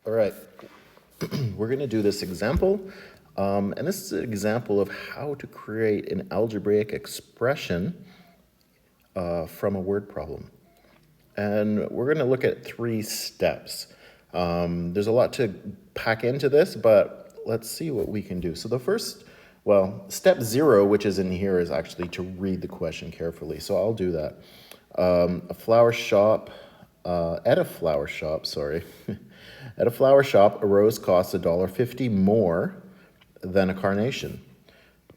All right, we're going to do this example, and this is an example of how to create an algebraic expression from a word problem. And we're going to look at 3 steps. There's a lot to pack into this, but let's see what we can do. So the first, step 0, which is in here, is actually to read the question carefully. So I'll do that. At a flower shop, at a flower shop, a rose costs $1.50 more than a carnation.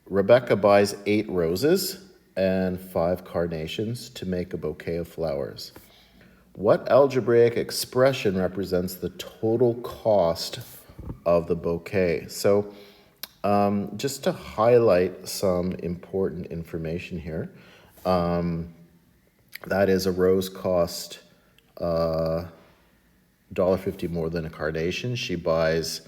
Rebecca buys 8 roses and 5 carnations to make a bouquet of flowers. What algebraic expression represents the total cost of the bouquet? So just to highlight some important information here, that is, a rose cost $1.50 more than a carnation. She buys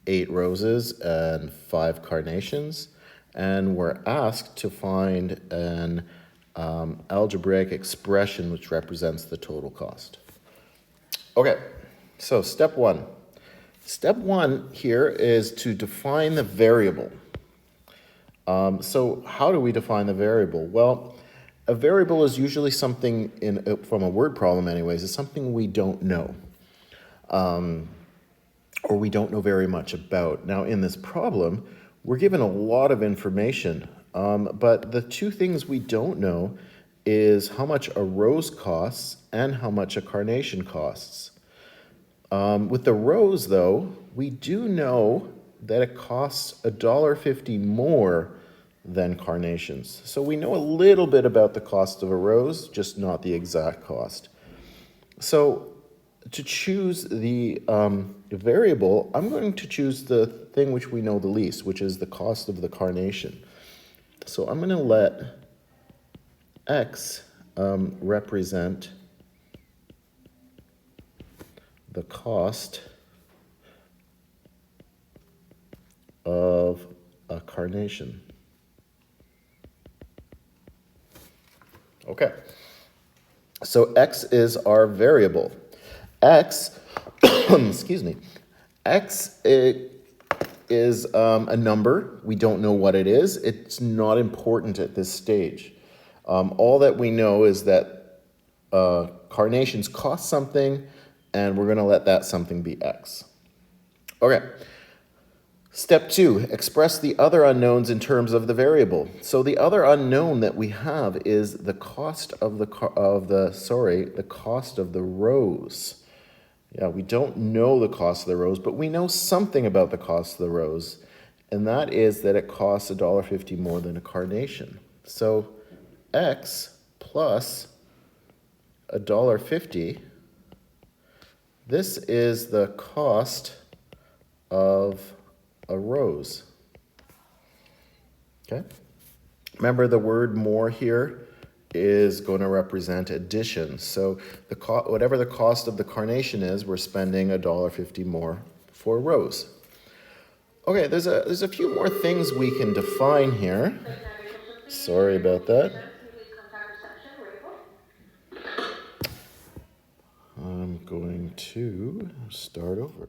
8 roses and 5 carnations, and we're asked to find an algebraic expression which represents the total cost. Okay, so step 1. Step 1 here is to define the variable. So how do we define the variable? Well, a variable is usually something, from a word problem anyways, is something we don't know. Or we don't know very much about. Now, in this problem, we're given a lot of information, but the 2 things we don't know is how much a rose costs and how much a carnation costs. With the rose, though, we do know that it costs $1.50 more than carnations. So we know a little bit about the cost of a rose, just not the exact cost. So to choose the variable, I'm going to choose the thing which we know the least, which is the cost of the carnation. So I'm going to let x represent the cost of a carnation. Okay, so x is our variable. X, excuse me, x is a number. We don't know what it is. It's not important at this stage. All that we know is that carnations cost something, and we're going to let that something be x. Okay. Step 2, express the other unknowns in terms of the variable. So the other unknown that we have is the cost of the cost of the rose. Yeah, we don't know the cost of the rose, but we know something about the cost of the rose, and that is that it costs $1.50 more than a carnation. So x plus $1.50, this is the cost of a rose. Okay? Remember, the word more here is going to represent addition. So whatever the cost of the carnation is, we're spending $1.50 more for a rose. Okay, there's a few more things we can define here. Sorry about that. I'm going to start over.